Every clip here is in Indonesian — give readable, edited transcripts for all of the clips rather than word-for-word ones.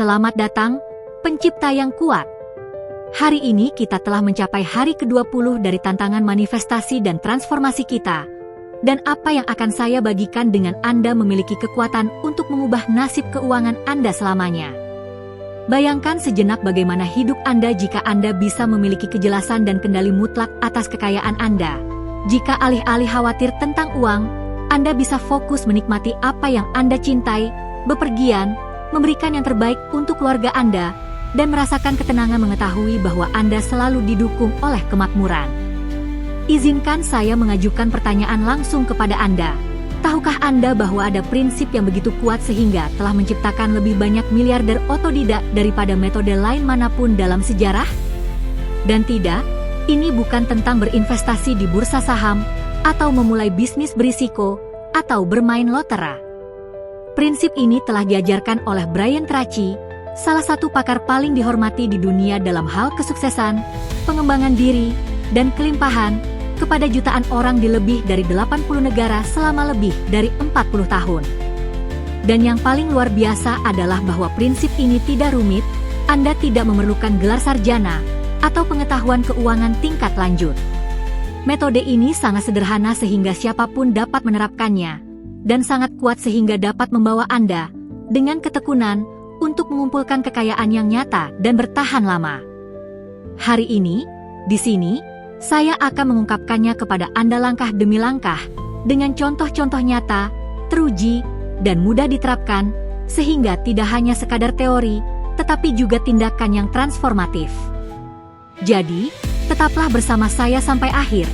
Selamat datang, pencipta yang kuat. Hari ini kita telah mencapai hari ke-20 dari tantangan manifestasi dan transformasi kita. Dan apa yang akan saya bagikan dengan Anda memiliki kekuatan untuk mengubah nasib keuangan Anda selamanya. Bayangkan sejenak bagaimana hidup Anda jika Anda bisa memiliki kejelasan dan kendali mutlak atas kekayaan Anda. Jika alih-alih khawatir tentang uang, Anda bisa fokus menikmati apa yang Anda cintai, bepergian, memberikan yang terbaik untuk keluarga Anda, dan merasakan ketenangan mengetahui bahwa Anda selalu didukung oleh kemakmuran. Izinkan saya mengajukan pertanyaan langsung kepada Anda. Tahukah Anda bahwa ada prinsip yang begitu kuat sehingga telah menciptakan lebih banyak miliarder otodidak daripada metode lain manapun dalam sejarah? Dan tidak, ini bukan tentang berinvestasi di bursa saham, atau memulai bisnis berisiko, atau bermain lotera. Prinsip ini telah diajarkan oleh Brian Tracy, salah satu pakar paling dihormati di dunia dalam hal kesuksesan, pengembangan diri, dan kelimpahan, kepada jutaan orang di lebih dari 80 negara selama lebih dari 40 tahun. Dan yang paling luar biasa adalah bahwa prinsip ini tidak rumit, Anda tidak memerlukan gelar sarjana, atau pengetahuan keuangan tingkat lanjut. Metode ini sangat sederhana sehingga siapapun dapat menerapkannya, dan sangat kuat sehingga dapat membawa Anda, dengan ketekunan, untuk mengumpulkan kekayaan yang nyata dan bertahan lama. Hari ini, di sini, saya akan mengungkapkannya kepada Anda langkah demi langkah, dengan contoh-contoh nyata, teruji, dan mudah diterapkan, sehingga tidak hanya sekadar teori, tetapi juga tindakan yang transformatif. Jadi, tetaplah bersama saya sampai akhir,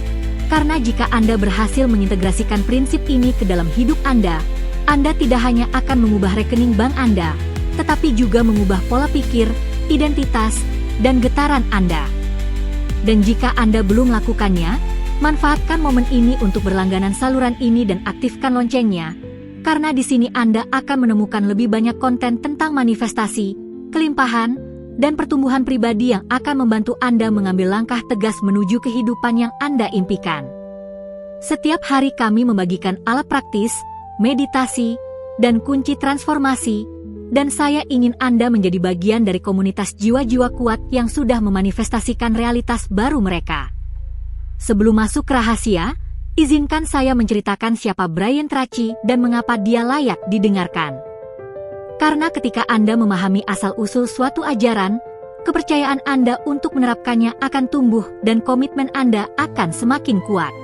karena jika Anda berhasil mengintegrasikan prinsip ini ke dalam hidup Anda tidak hanya akan mengubah rekening bank Anda, tetapi juga mengubah pola pikir, identitas, dan getaran Anda. Dan jika Anda belum melakukannya, manfaatkan momen ini untuk berlangganan saluran ini dan aktifkan loncengnya, karena di sini Anda akan menemukan lebih banyak konten tentang manifestasi, kelimpahan, dan pertumbuhan pribadi yang akan membantu Anda mengambil langkah tegas menuju kehidupan yang Anda impikan. Setiap hari kami membagikan alat praktis, meditasi, dan kunci transformasi, dan saya ingin Anda menjadi bagian dari komunitas jiwa-jiwa kuat yang sudah memanifestasikan realitas baru mereka. Sebelum masuk ke rahasia, izinkan saya menceritakan siapa Brian Tracy dan mengapa dia layak didengarkan. Karena ketika Anda memahami asal-usul suatu ajaran, kepercayaan Anda untuk menerapkannya akan tumbuh dan komitmen Anda akan semakin kuat.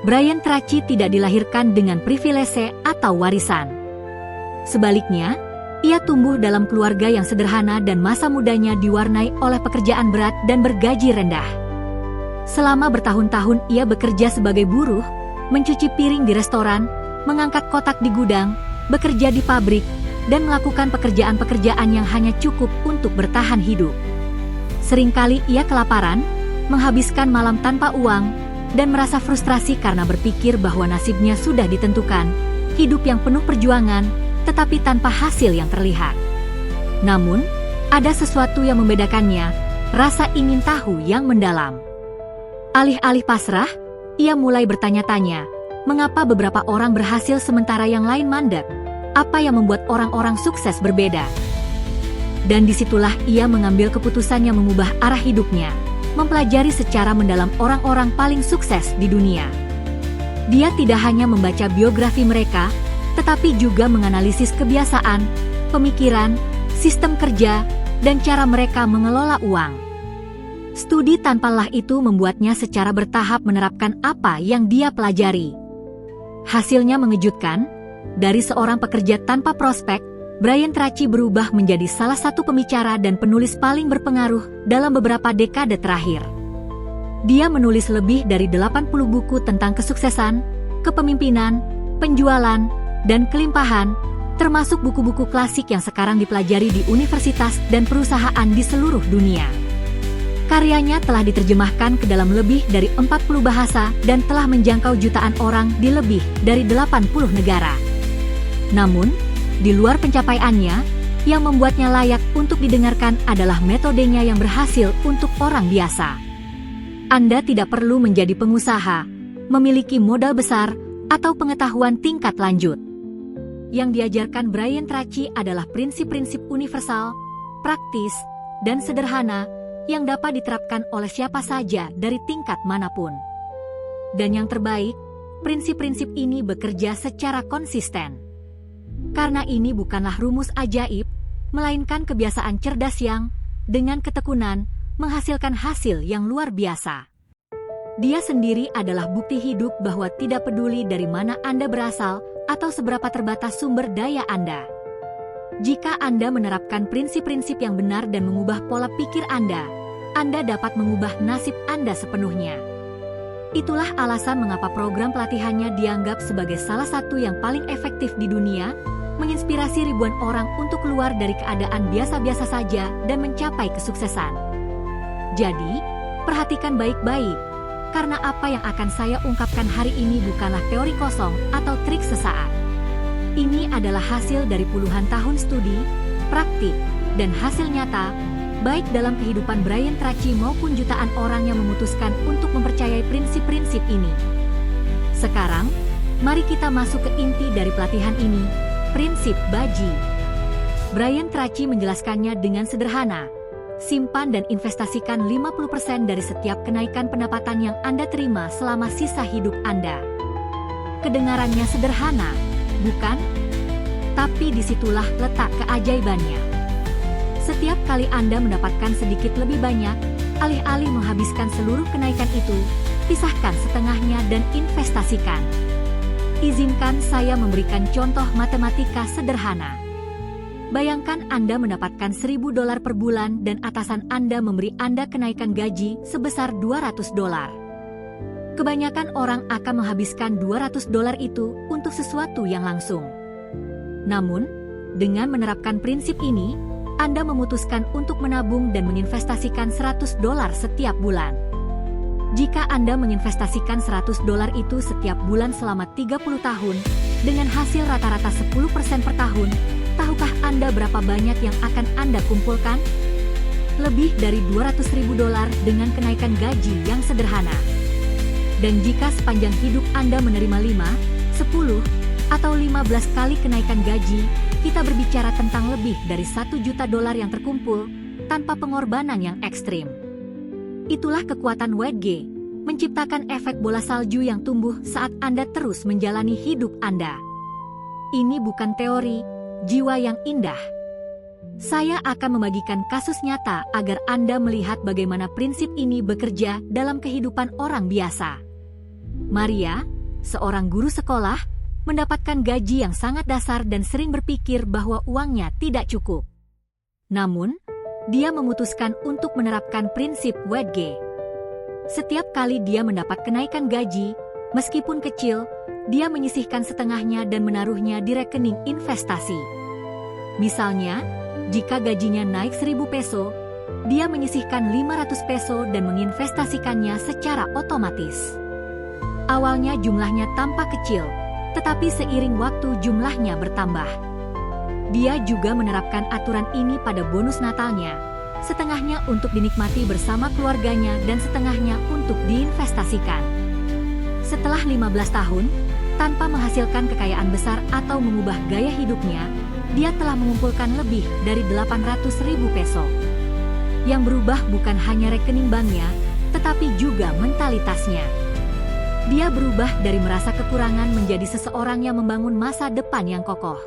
Brian Tracy tidak dilahirkan dengan privilese atau warisan. Sebaliknya, ia tumbuh dalam keluarga yang sederhana dan masa mudanya diwarnai oleh pekerjaan berat dan bergaji rendah. Selama bertahun-tahun ia bekerja sebagai buruh, mencuci piring di restoran, mengangkat kotak di gudang, bekerja di pabrik, dan melakukan pekerjaan-pekerjaan yang hanya cukup untuk bertahan hidup. Seringkali ia kelaparan, menghabiskan malam tanpa uang, dan merasa frustrasi karena berpikir bahwa nasibnya sudah ditentukan, hidup yang penuh perjuangan, tetapi tanpa hasil yang terlihat. Namun, ada sesuatu yang membedakannya, rasa ingin tahu yang mendalam. Alih-alih pasrah, ia mulai bertanya-tanya, mengapa beberapa orang berhasil sementara yang lain mandek? Apa yang membuat orang-orang sukses berbeda? Dan disitulah ia mengambil keputusan yang mengubah arah hidupnya, mempelajari secara mendalam orang-orang paling sukses di dunia. Dia tidak hanya membaca biografi mereka, tetapi juga menganalisis kebiasaan, pemikiran, sistem kerja, dan cara mereka mengelola uang. Studi tanpa lelah itu membuatnya secara bertahap menerapkan apa yang dia pelajari. Hasilnya mengejutkan. Dari seorang pekerja tanpa prospek, Brian Tracy berubah menjadi salah satu pembicara dan penulis paling berpengaruh dalam beberapa dekade terakhir. Dia menulis lebih dari 80 buku tentang kesuksesan, kepemimpinan, penjualan, dan kelimpahan, termasuk buku-buku klasik yang sekarang dipelajari di universitas dan perusahaan di seluruh dunia. Karyanya telah diterjemahkan ke dalam lebih dari 40 bahasa dan telah menjangkau jutaan orang di lebih dari 80 negara. Namun, di luar pencapaiannya, yang membuatnya layak untuk didengarkan adalah metodenya yang berhasil untuk orang biasa. Anda tidak perlu menjadi pengusaha, memiliki modal besar, atau pengetahuan tingkat lanjut. Yang diajarkan Brian Tracy adalah prinsip-prinsip universal, praktis, dan sederhana yang dapat diterapkan oleh siapa saja dari tingkat manapun. Dan yang terbaik, prinsip-prinsip ini bekerja secara konsisten. Karena ini bukanlah rumus ajaib, melainkan kebiasaan cerdas yang, dengan ketekunan, menghasilkan hasil yang luar biasa. Dia sendiri adalah bukti hidup bahwa tidak peduli dari mana Anda berasal atau seberapa terbatas sumber daya Anda. Jika Anda menerapkan prinsip-prinsip yang benar dan mengubah pola pikir Anda dapat mengubah nasib Anda sepenuhnya. Itulah alasan mengapa program pelatihannya dianggap sebagai salah satu yang paling efektif di dunia, menginspirasi ribuan orang untuk keluar dari keadaan biasa-biasa saja dan mencapai kesuksesan. Jadi, perhatikan baik-baik, karena apa yang akan saya ungkapkan hari ini bukanlah teori kosong atau trik sesaat. Ini adalah hasil dari puluhan tahun studi, praktik, dan hasil nyata, baik dalam kehidupan Brian Tracy maupun jutaan orang yang memutuskan untuk mempercayai prinsip-prinsip ini. Sekarang, mari kita masuk ke inti dari pelatihan ini, prinsip Baji. Brian Tracy menjelaskannya dengan sederhana. Simpan dan investasikan 50% dari setiap kenaikan pendapatan yang Anda terima selama sisa hidup Anda. Kedengarannya sederhana, bukan? Tapi disitulah letak keajaibannya. Setiap kali Anda mendapatkan sedikit lebih banyak, alih-alih menghabiskan seluruh kenaikan itu, pisahkan setengahnya dan investasikan. Izinkan saya memberikan contoh matematika sederhana. Bayangkan Anda mendapatkan $1.000 per bulan dan atasan Anda memberi Anda kenaikan gaji sebesar $200. Kebanyakan orang akan menghabiskan $200 itu untuk sesuatu yang langsung. Namun, dengan menerapkan prinsip ini, Anda memutuskan untuk menabung dan menginvestasikan $100 setiap bulan. Jika Anda menginvestasikan $100 itu setiap bulan selama 30 tahun, dengan hasil rata-rata 10% per tahun, tahukah Anda berapa banyak yang akan Anda kumpulkan? Lebih dari $200.000 dengan kenaikan gaji yang sederhana. Dan jika sepanjang hidup Anda menerima 5, 10, atau 15 kali kenaikan gaji, kita berbicara tentang lebih dari $1 juta yang terkumpul, tanpa pengorbanan yang ekstrim. Itulah kekuatan WG, menciptakan efek bola salju yang tumbuh saat Anda terus menjalani hidup Anda. Ini bukan teori, jiwa yang indah. Saya akan membagikan kasus nyata agar Anda melihat bagaimana prinsip ini bekerja dalam kehidupan orang biasa. Maria, seorang guru sekolah, mendapatkan gaji yang sangat dasar dan sering berpikir bahwa uangnya tidak cukup. Namun, dia memutuskan untuk menerapkan prinsip WG. Setiap kali dia mendapat kenaikan gaji, meskipun kecil, dia menyisihkan setengahnya dan menaruhnya di rekening investasi. Misalnya, jika gajinya naik 1.000 peso, dia menyisihkan 500 peso dan menginvestasikannya secara otomatis. Awalnya jumlahnya tampak kecil, tetapi seiring waktu jumlahnya bertambah. Dia juga menerapkan aturan ini pada bonus Natalnya, setengahnya untuk dinikmati bersama keluarganya dan setengahnya untuk diinvestasikan. Setelah 15 tahun, tanpa menghasilkan kekayaan besar atau mengubah gaya hidupnya, dia telah mengumpulkan lebih dari 800.000 peso. Yang berubah bukan hanya rekening banknya, tetapi juga mentalitasnya. Dia berubah dari merasa kekurangan menjadi seseorang yang membangun masa depan yang kokoh.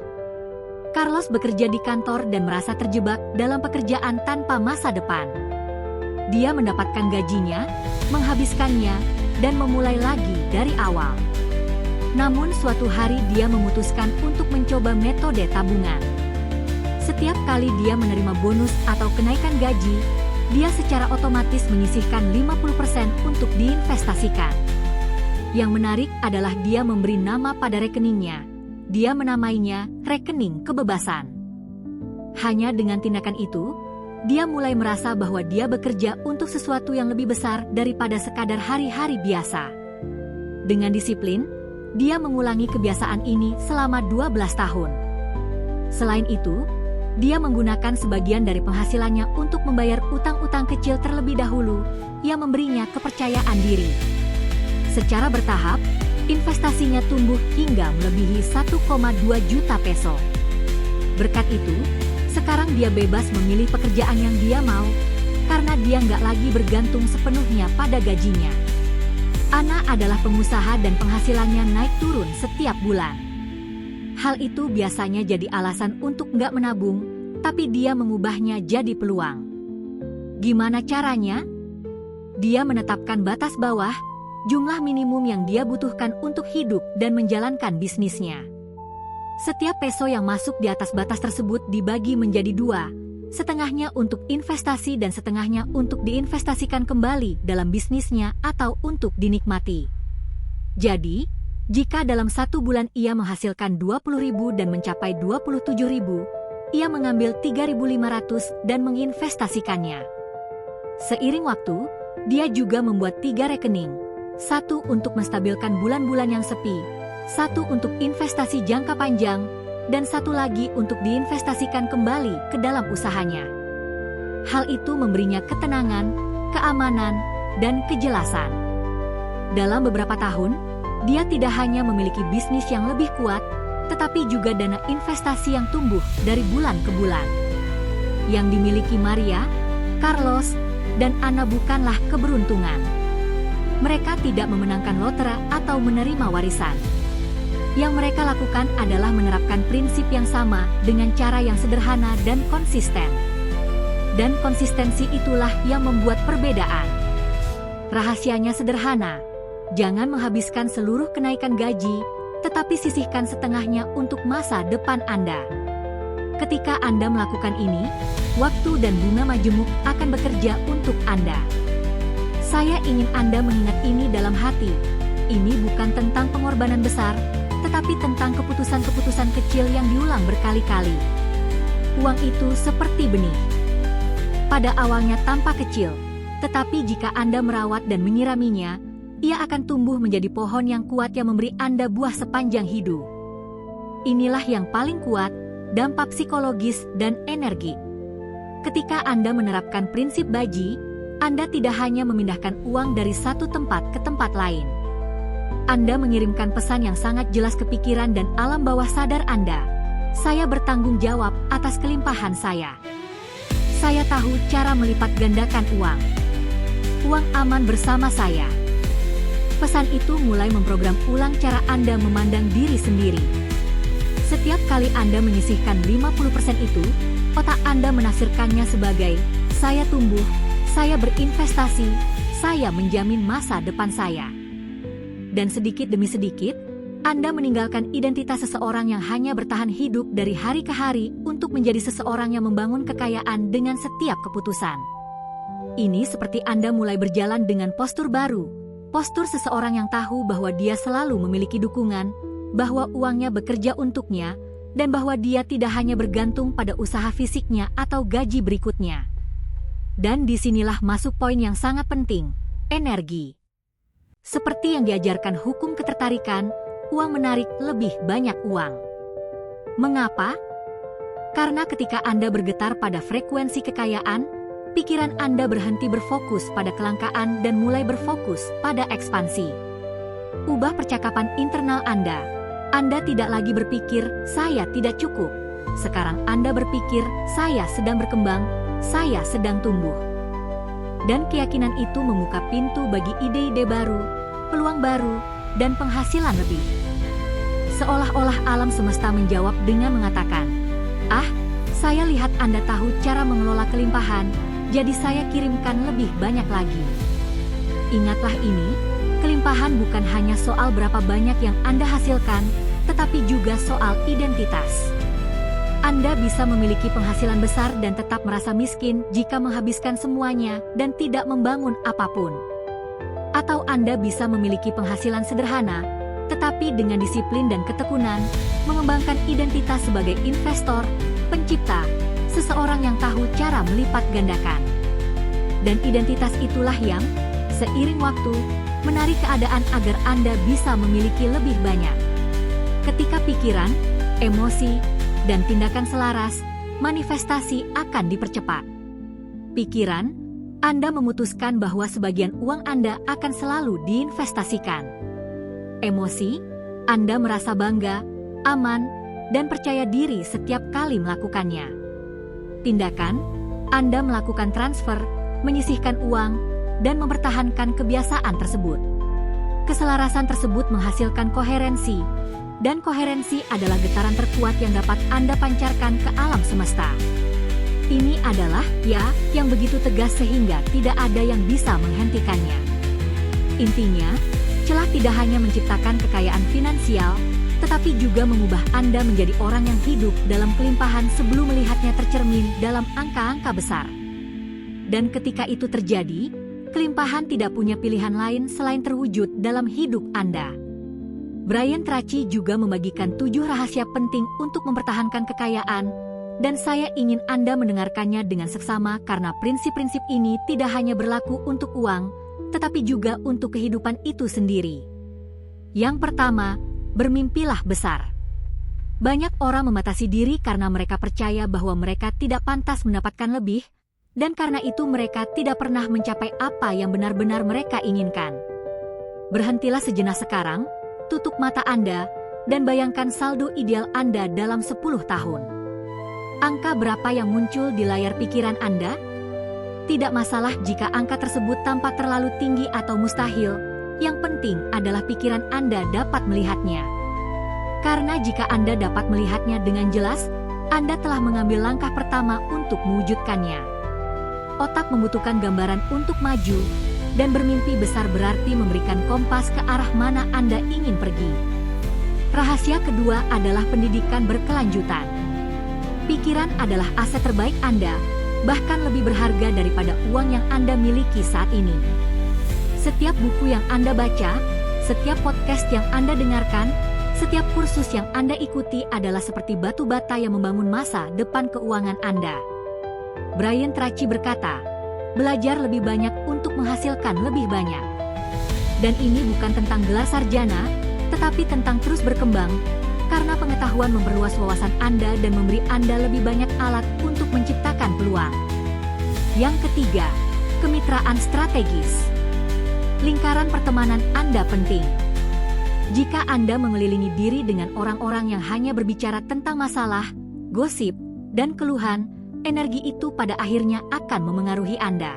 Carlos bekerja di kantor dan merasa terjebak dalam pekerjaan tanpa masa depan. Dia mendapatkan gajinya, menghabiskannya, dan memulai lagi dari awal. Namun suatu hari dia memutuskan untuk mencoba metode tabungan. Setiap kali dia menerima bonus atau kenaikan gaji, dia secara otomatis menyisihkan 50% untuk diinvestasikan. Yang menarik adalah dia memberi nama pada rekeningnya. Dia menamainya rekening kebebasan. Hanya dengan tindakan itu, dia mulai merasa bahwa dia bekerja untuk sesuatu yang lebih besar daripada sekadar hari-hari biasa. Dengan disiplin, dia mengulangi kebiasaan ini selama 12 tahun. Selain itu, dia menggunakan sebagian dari penghasilannya untuk membayar utang-utang kecil terlebih dahulu, yang memberinya kepercayaan diri. Secara bertahap, Investasinya tumbuh hingga melebihi 1,2 juta peso. Berkat itu, sekarang dia bebas memilih pekerjaan yang dia mau, karena dia nggak lagi bergantung sepenuhnya pada gajinya. Ana adalah pengusaha dan penghasilannya naik turun setiap bulan. Hal itu biasanya jadi alasan untuk nggak menabung, tapi dia mengubahnya jadi peluang. Gimana caranya? Dia menetapkan batas bawah, jumlah minimum yang dia butuhkan untuk hidup dan menjalankan bisnisnya. Setiap peso yang masuk di atas batas tersebut dibagi menjadi dua, setengahnya untuk investasi dan setengahnya untuk diinvestasikan kembali dalam bisnisnya atau untuk dinikmati. Jadi, jika dalam 1 bulan ia menghasilkan 20.000 dan mencapai 27.000, ia mengambil 3.500 dan menginvestasikannya. Seiring waktu, dia juga membuat 3 rekening, satu untuk menstabilkan bulan-bulan yang sepi, satu untuk investasi jangka panjang, dan satu lagi untuk diinvestasikan kembali ke dalam usahanya. Hal itu memberinya ketenangan, keamanan, dan kejelasan. Dalam beberapa tahun, dia tidak hanya memiliki bisnis yang lebih kuat, tetapi juga dana investasi yang tumbuh dari bulan ke bulan. Yang dimiliki Maria, Carlos, dan Ana bukanlah keberuntungan. Mereka tidak memenangkan lotre atau menerima warisan. Yang mereka lakukan adalah menerapkan prinsip yang sama dengan cara yang sederhana dan konsisten. Dan konsistensi itulah yang membuat perbedaan. Rahasianya sederhana, jangan menghabiskan seluruh kenaikan gaji, tetapi sisihkan setengahnya untuk masa depan Anda. Ketika Anda melakukan ini, waktu dan bunga majemuk akan bekerja untuk Anda. Saya ingin Anda mengingat ini dalam hati. Ini bukan tentang pengorbanan besar, tetapi tentang keputusan-keputusan kecil yang diulang berkali-kali. Uang itu seperti benih. Pada awalnya tampak kecil, tetapi jika Anda merawat dan menyiraminya, ia akan tumbuh menjadi pohon yang kuat yang memberi Anda buah sepanjang hidup. Inilah yang paling kuat, dampak psikologis dan energi. Ketika Anda menerapkan prinsip baji, Anda tidak hanya memindahkan uang dari satu tempat ke tempat lain. Anda mengirimkan pesan yang sangat jelas ke pikiran dan alam bawah sadar Anda. Saya bertanggung jawab atas kelimpahan saya. Saya tahu cara melipat gandakan uang. Uang aman bersama saya. Pesan itu mulai memprogram ulang cara Anda memandang diri sendiri. Setiap kali Anda menyisihkan 50% itu, otak Anda menafsirkannya sebagai, saya tumbuh, saya berinvestasi, saya menjamin masa depan saya. Dan sedikit demi sedikit, Anda meninggalkan identitas seseorang yang hanya bertahan hidup dari hari ke hari untuk menjadi seseorang yang membangun kekayaan dengan setiap keputusan. Ini seperti Anda mulai berjalan dengan postur baru, postur seseorang yang tahu bahwa dia selalu memiliki dukungan, bahwa uangnya bekerja untuknya, dan bahwa dia tidak hanya bergantung pada usaha fisiknya atau gaji berikutnya. Dan disinilah masuk poin yang sangat penting, energi. Seperti yang diajarkan hukum ketertarikan, uang menarik lebih banyak uang. Mengapa? Karena ketika Anda bergetar pada frekuensi kekayaan, pikiran Anda berhenti berfokus pada kelangkaan dan mulai berfokus pada ekspansi. Ubah percakapan internal Anda. Anda tidak lagi berpikir, saya tidak cukup. Sekarang Anda berpikir, saya sedang berkembang, saya sedang tumbuh. Dan keyakinan itu membuka pintu bagi ide-ide baru, peluang baru, dan penghasilan lebih. Seolah-olah alam semesta menjawab dengan mengatakan, saya lihat Anda tahu cara mengelola kelimpahan, jadi saya kirimkan lebih banyak lagi. Ingatlah ini, kelimpahan bukan hanya soal berapa banyak yang Anda hasilkan, tetapi juga soal identitas. Anda bisa memiliki penghasilan besar dan tetap merasa miskin jika menghabiskan semuanya dan tidak membangun apapun. Atau Anda bisa memiliki penghasilan sederhana, tetapi dengan disiplin dan ketekunan, mengembangkan identitas sebagai investor, pencipta, seseorang yang tahu cara melipat gandakan. Dan identitas itulah yang, seiring waktu, menarik keadaan agar Anda bisa memiliki lebih banyak. Ketika pikiran, emosi, dan tindakan selaras, manifestasi akan dipercepat. Pikiran, Anda memutuskan bahwa sebagian uang Anda akan selalu diinvestasikan. Emosi, Anda merasa bangga, aman, dan percaya diri setiap kali melakukannya. Tindakan, Anda melakukan transfer, menyisihkan uang, dan mempertahankan kebiasaan tersebut. Keselarasan tersebut menghasilkan koherensi, dan koherensi adalah getaran terkuat yang dapat Anda pancarkan ke alam semesta. Ini adalah ya yang begitu tegas sehingga tidak ada yang bisa menghentikannya. Intinya, celah tidak hanya menciptakan kekayaan finansial, tetapi juga mengubah Anda menjadi orang yang hidup dalam kelimpahan sebelum melihatnya tercermin dalam angka-angka besar. Dan ketika itu terjadi, kelimpahan tidak punya pilihan lain selain terwujud dalam hidup Anda. Brian Tracy juga membagikan 7 rahasia penting untuk mempertahankan kekayaan, dan saya ingin Anda mendengarkannya dengan seksama karena prinsip-prinsip ini tidak hanya berlaku untuk uang, tetapi juga untuk kehidupan itu sendiri. Yang pertama, bermimpilah besar. Banyak orang membatasi diri karena mereka percaya bahwa mereka tidak pantas mendapatkan lebih, dan karena itu mereka tidak pernah mencapai apa yang benar-benar mereka inginkan. Berhentilah sejenak sekarang, tutup mata Anda, dan bayangkan saldo ideal Anda dalam 10 tahun. Angka berapa yang muncul di layar pikiran Anda? Tidak masalah jika angka tersebut tampak terlalu tinggi atau mustahil, yang penting adalah pikiran Anda dapat melihatnya. Karena jika Anda dapat melihatnya dengan jelas, Anda telah mengambil langkah pertama untuk mewujudkannya. Otak membutuhkan gambaran untuk maju, dan bermimpi besar berarti memberikan kompas ke arah mana Anda ingin pergi. Rahasia kedua adalah pendidikan berkelanjutan. Pikiran adalah aset terbaik Anda, bahkan lebih berharga daripada uang yang Anda miliki saat ini. Setiap buku yang Anda baca, setiap podcast yang Anda dengarkan, setiap kursus yang Anda ikuti adalah seperti batu bata yang membangun masa depan keuangan Anda. Brian Tracy berkata, belajar lebih banyak untuk menghasilkan lebih banyak. Dan ini bukan tentang gelar sarjana, tetapi tentang terus berkembang, karena pengetahuan memperluas wawasan Anda dan memberi Anda lebih banyak alat untuk menciptakan peluang. Yang ketiga, kemitraan strategis. Lingkaran pertemanan Anda penting. Jika Anda mengelilingi diri dengan orang-orang yang hanya berbicara tentang masalah, gosip, dan keluhan, energi itu pada akhirnya akan memengaruhi Anda.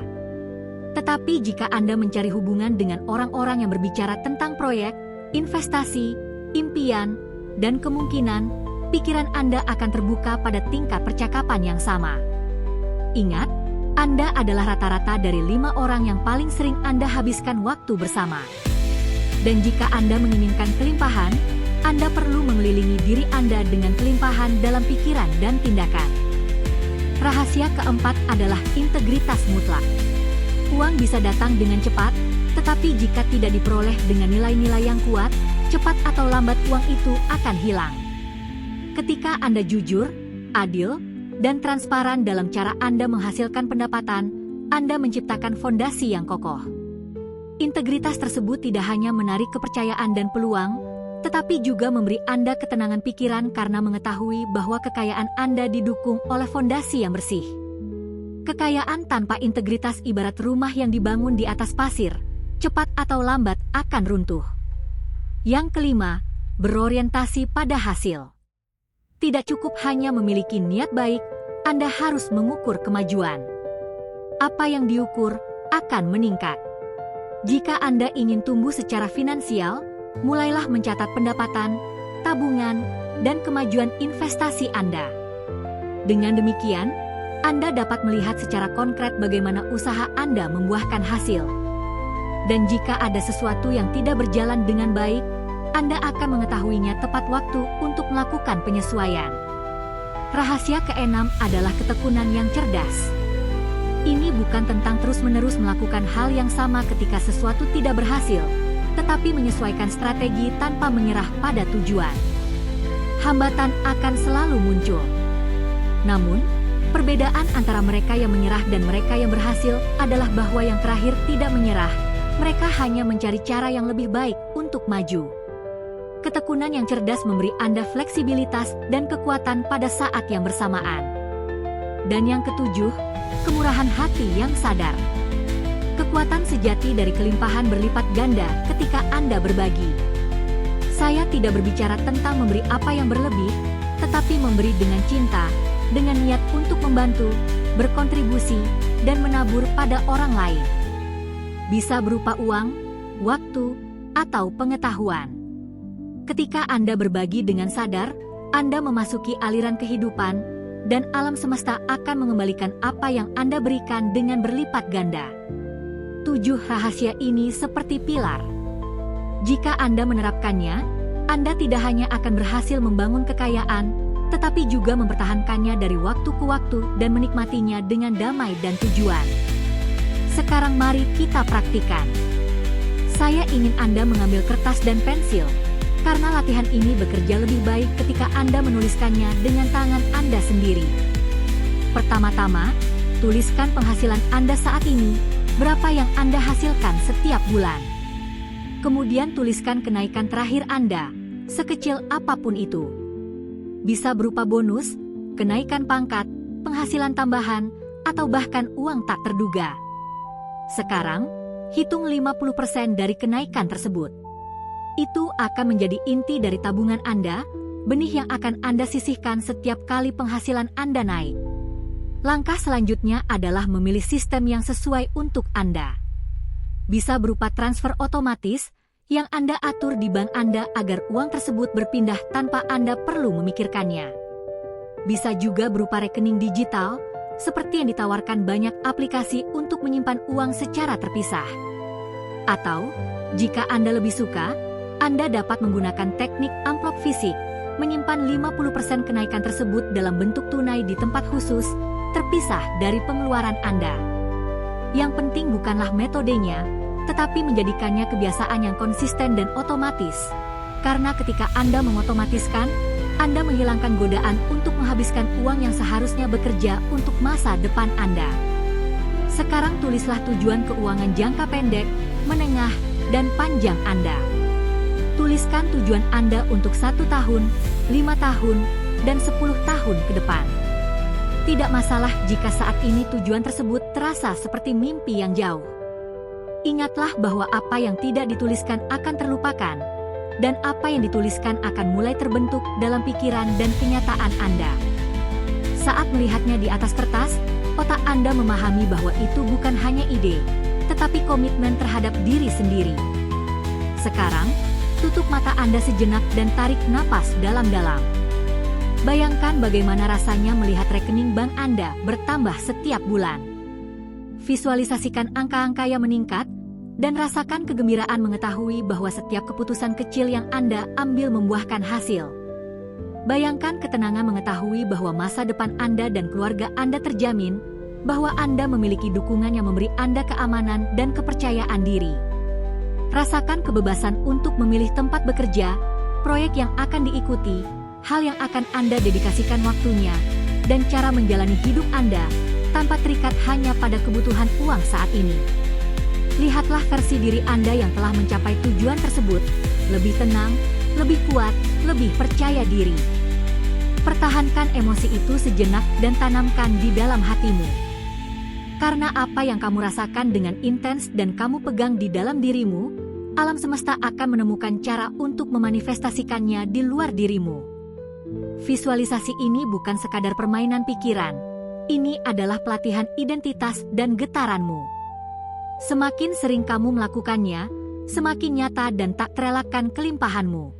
Tetapi jika Anda mencari hubungan dengan orang-orang yang berbicara tentang proyek, investasi, impian, dan kemungkinan, pikiran Anda akan terbuka pada tingkat percakapan yang sama. Ingat, Anda adalah rata-rata dari 5 orang yang paling sering Anda habiskan waktu bersama. Dan jika Anda menginginkan kelimpahan, Anda perlu mengelilingi diri Anda dengan kelimpahan dalam pikiran dan tindakan. Rahasia keempat adalah integritas mutlak. Uang bisa datang dengan cepat, tetapi jika tidak diperoleh dengan nilai-nilai yang kuat, cepat atau lambat uang itu akan hilang. Ketika Anda jujur, adil, dan transparan dalam cara Anda menghasilkan pendapatan, Anda menciptakan fondasi yang kokoh. Integritas tersebut tidak hanya menarik kepercayaan dan peluang, tetapi juga memberi Anda ketenangan pikiran karena mengetahui bahwa kekayaan Anda didukung oleh fondasi yang bersih. Kekayaan tanpa integritas ibarat rumah yang dibangun di atas pasir, cepat atau lambat akan runtuh. Yang kelima, berorientasi pada hasil. Tidak cukup hanya memiliki niat baik, Anda harus mengukur kemajuan. Apa yang diukur akan meningkat. Jika Anda ingin tumbuh secara finansial, mulailah mencatat pendapatan, tabungan, dan kemajuan investasi Anda. Dengan demikian, Anda dapat melihat secara konkret bagaimana usaha Anda membuahkan hasil. Dan jika ada sesuatu yang tidak berjalan dengan baik, Anda akan mengetahuinya tepat waktu untuk melakukan penyesuaian. Rahasia keenam adalah ketekunan yang cerdas. Ini bukan tentang terus-menerus melakukan hal yang sama ketika sesuatu tidak berhasil, tetapi menyesuaikan strategi tanpa menyerah pada tujuan. Hambatan akan selalu muncul. Namun, perbedaan antara mereka yang menyerah dan mereka yang berhasil adalah bahwa yang terakhir tidak menyerah. Mereka hanya mencari cara yang lebih baik untuk maju. Ketekunan yang cerdas memberi Anda fleksibilitas dan kekuatan pada saat yang bersamaan. Dan yang ketujuh, kemurahan hati yang sadar. Kekuatan sejati dari kelimpahan berlipat ganda ketika Anda berbagi. Saya tidak berbicara tentang memberi apa yang berlebih, tetapi memberi dengan cinta, dengan niat untuk membantu, berkontribusi, dan menabur pada orang lain. Bisa berupa uang, waktu, atau pengetahuan. Ketika Anda berbagi dengan sadar, Anda memasuki aliran kehidupan, dan alam semesta akan mengembalikan apa yang Anda berikan dengan berlipat ganda. 7 rahasia ini seperti pilar. Jika Anda menerapkannya, Anda tidak hanya akan berhasil membangun kekayaan, tetapi juga mempertahankannya dari waktu ke waktu dan menikmatinya dengan damai dan tujuan. Sekarang mari kita praktikkan. Saya ingin Anda mengambil kertas dan pensil, karena latihan ini bekerja lebih baik ketika Anda menuliskannya dengan tangan Anda sendiri. Pertama-tama, tuliskan penghasilan Anda saat ini, berapa yang Anda hasilkan setiap bulan. Kemudian tuliskan kenaikan terakhir Anda, sekecil apapun itu. Bisa berupa bonus, kenaikan pangkat, penghasilan tambahan, atau bahkan uang tak terduga. Sekarang, hitung 50% dari kenaikan tersebut. Itu akan menjadi inti dari tabungan Anda, benih yang akan Anda sisihkan setiap kali penghasilan Anda naik. Langkah selanjutnya adalah memilih sistem yang sesuai untuk Anda. Bisa berupa transfer otomatis, yang Anda atur di bank Anda agar uang tersebut berpindah tanpa Anda perlu memikirkannya. Bisa juga berupa rekening digital, seperti yang ditawarkan banyak aplikasi untuk menyimpan uang secara terpisah. Atau, jika Anda lebih suka, Anda dapat menggunakan teknik amplop fisik, menyimpan 50% kenaikan tersebut dalam bentuk tunai di tempat khusus, terpisah dari pengeluaran Anda. Yang penting bukanlah metodenya, tetapi menjadikannya kebiasaan yang konsisten dan otomatis. Karena ketika Anda mengotomatiskan, Anda menghilangkan godaan untuk menghabiskan uang yang seharusnya bekerja untuk masa depan Anda. Sekarang tulislah tujuan keuangan jangka pendek, menengah, dan panjang Anda. Tuliskan tujuan Anda untuk 1 tahun, 5 tahun, dan 10 tahun ke depan. Tidak masalah jika saat ini tujuan tersebut terasa seperti mimpi yang jauh. Ingatlah bahwa apa yang tidak dituliskan akan terlupakan, dan apa yang dituliskan akan mulai terbentuk dalam pikiran dan kenyataan Anda. Saat melihatnya di atas kertas, otak Anda memahami bahwa itu bukan hanya ide, tetapi komitmen terhadap diri sendiri. Sekarang, tutup mata Anda sejenak dan tarik napas dalam-dalam. Bayangkan bagaimana rasanya melihat rekening bank Anda bertambah setiap bulan. Visualisasikan angka-angka yang meningkat, dan rasakan kegembiraan mengetahui bahwa setiap keputusan kecil yang Anda ambil membuahkan hasil. Bayangkan ketenangan mengetahui bahwa masa depan Anda dan keluarga Anda terjamin, bahwa Anda memiliki dukungan yang memberi Anda keamanan dan kepercayaan diri. Rasakan kebebasan untuk memilih tempat bekerja, proyek yang akan diikuti, hal yang akan Anda dedikasikan waktunya, dan cara menjalani hidup Anda, tanpa terikat hanya pada kebutuhan uang saat ini. Lihatlah versi diri Anda yang telah mencapai tujuan tersebut, lebih tenang, lebih kuat, lebih percaya diri. Pertahankan emosi itu sejenak dan tanamkan di dalam hatimu. Karena apa yang kamu rasakan dengan intens dan kamu pegang di dalam dirimu, alam semesta akan menemukan cara untuk memanifestasikannya di luar dirimu. Visualisasi ini bukan sekadar permainan pikiran, ini adalah pelatihan identitas dan getaranmu. Semakin sering kamu melakukannya, semakin nyata dan tak terelakkan kelimpahanmu.